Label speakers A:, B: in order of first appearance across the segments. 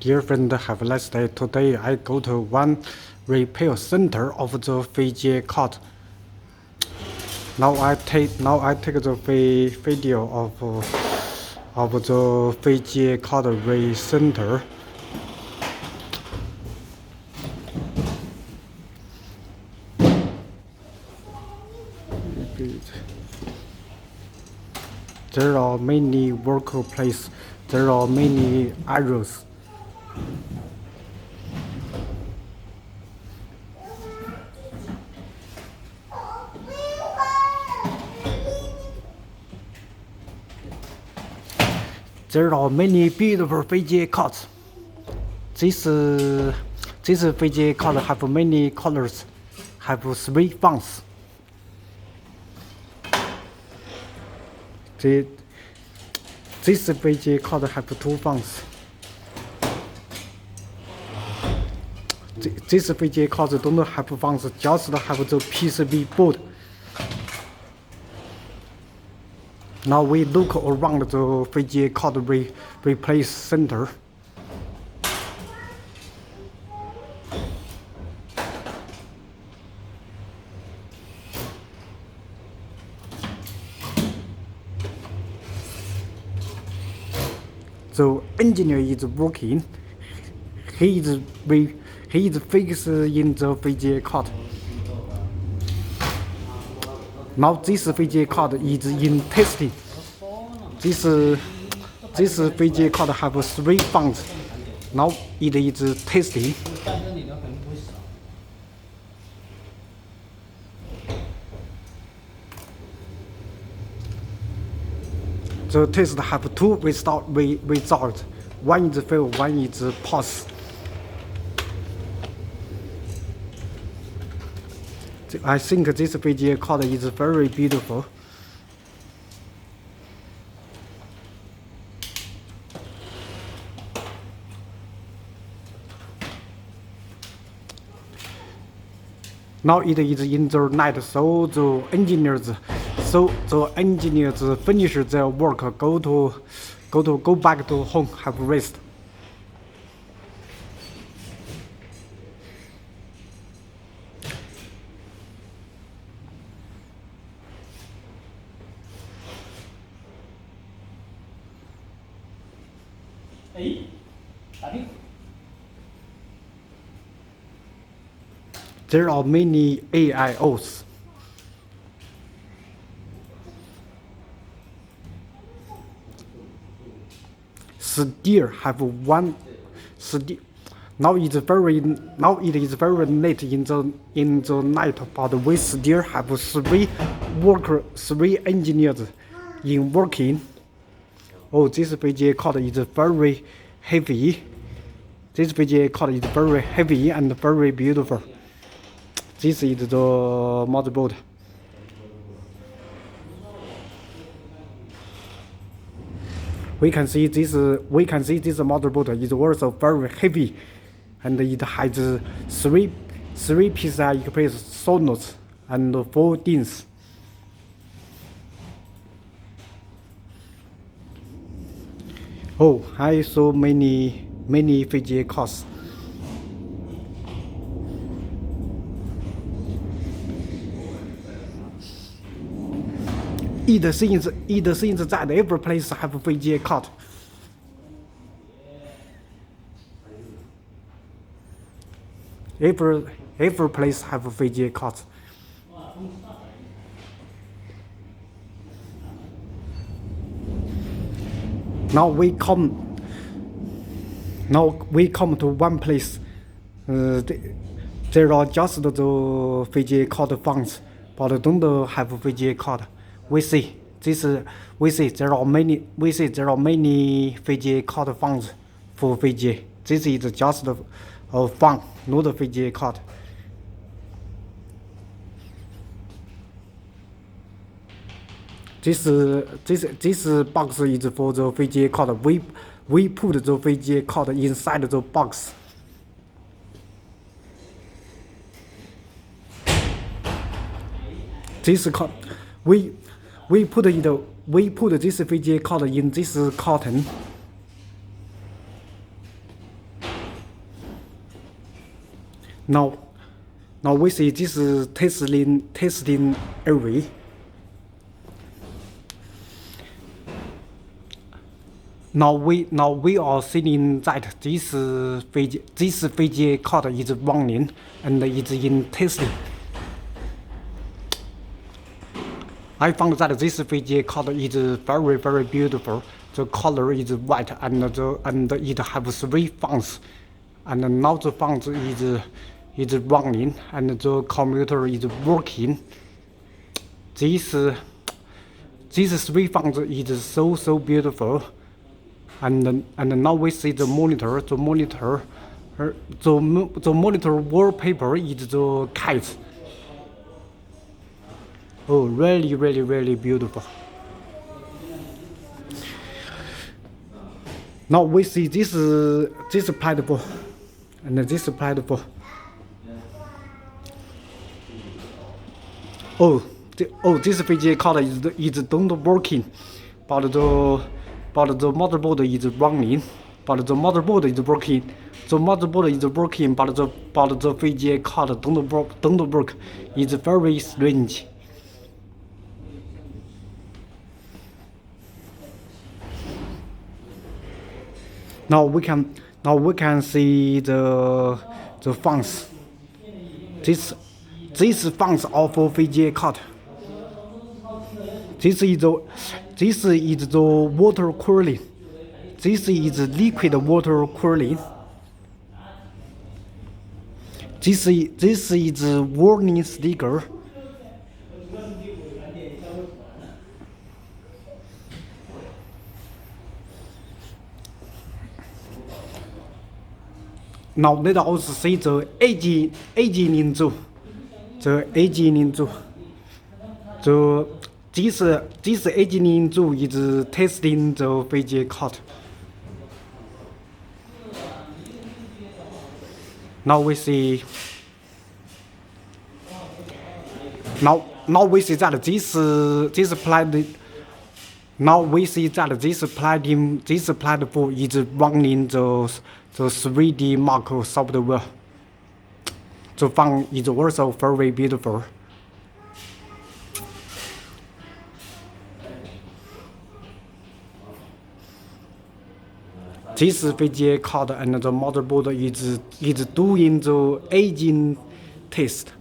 A: Dear friend, have a nice day. Today I go to one repair center of the VGA card. Now I take the video of the VGA card repair center. There are many workplaces. There are many errors. There are many beautiful VGA cards. This VGA card have many colors, have 3 fonts. This VGA card have 2 fonts. This VGA card don't have fonts, just have the PCB board. Now we look around the VGA card replace center. The engineer is working. He is fixing the VGA card. Now this VGA card is in testing. This VGA card have 3 fonts. Now it is testing. The test have 2 results. One is fail, one is pass. I think this VGA card is very beautiful. Now it is in the night, so the engineers finish their work, go back to home, have rest. There are many AIOs. Still have one. Now it is very late in the night, but we still have 3 engineers in working. Oh, this VGA card is very heavy. This VGA card is very heavy and very beautiful. This is the motherboard. We can see this motherboard is also very heavy, and it has 3 PCI Express sockets and 4 DINs. Oh, I saw many VGA cards. It seems that every place have a VGA card. Every place have a VGA card. Now we come to one place. There are just the VGA card fonts, but don't have a VGA card. We see there are many VGA card fonts for VGA. This is just a font, not a VGA card. This box is for the VGA card. We put the VGA card inside the box. This card, we put this VGA card in this carton. Now, now we see this is testing area. Now we are seeing that this VGA card is running and is in testing. I found that this VGA card is very beautiful. The color is white and it has 3 fans. And now the fans is running and the computer is working. These 3 fans is so beautiful. And now we see the monitor. The monitor wallpaper is the cat. Oh, really beautiful. Now we see this platform and this platform. This VGA card is not working, but the motherboard is running. But the motherboard is working. The motherboard is working, but the VGA card don't work. It's very strange. Now we can see the fans. This fans of VGA card. This is the water cooling. This is liquid water cooling. This is warning sticker. Now let us see the aging zone. The aging zone. This aging zone is testing the VGA card. Now we see. Now we see that this platform. Now we see that this platform is running the 3D Mark software. The font is also very beautiful. This VGA card and the motherboard is doing the aging test.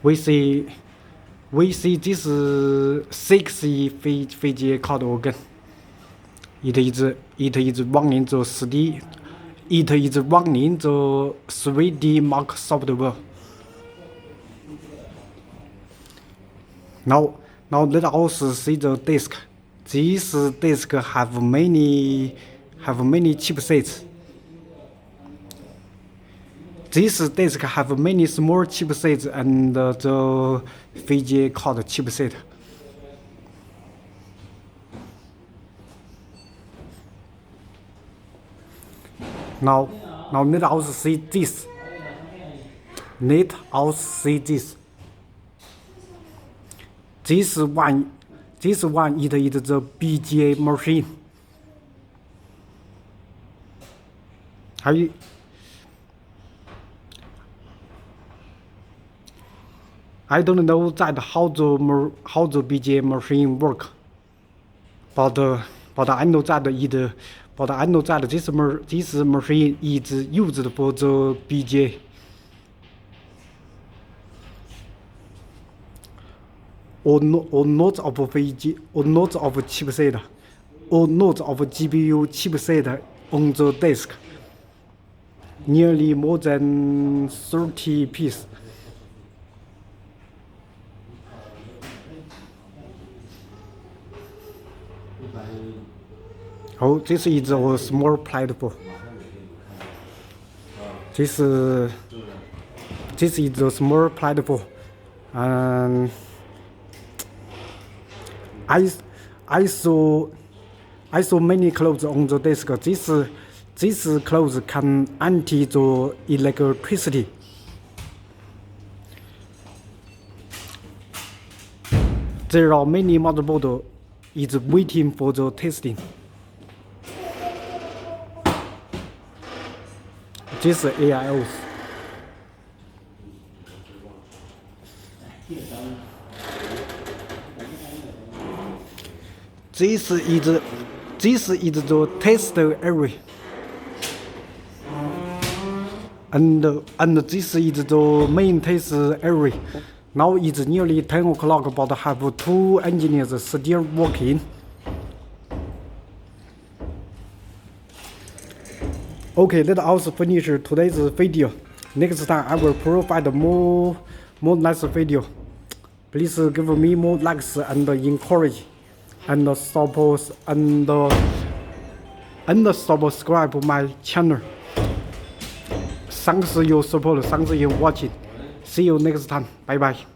A: We see this 6 VGA card again. It is running the 3D Mark software. Now let us see the disk. This disk have many chipsets. This disk have many small chipsets and the VGA card chipset. Now let us see this. Let us see this. This one is the VGA machine. I don't know that how the VGA machine work, but I know that this machine is used for the VGA. Or not of VGA, or not of chipset, or not of GPU chipset on the disk. Nearly more than 30 pieces. Oh, this is a small platform. This is a small platform, and I saw many clothes on the desk. This clothes can anti the electricity. There are many motherboards is waiting for the testing. 这是 AIOs。这是一直做 test area。and this is the main test area. Now it's nearly 10 o'clock, but I have 2 engineers still working. Okay, let us finish today's video. Next time I will provide more nice video. Please give me more likes and encourage and support and subscribe my channel. Thanks for your support. Thanks for watching. See you next time. Bye bye.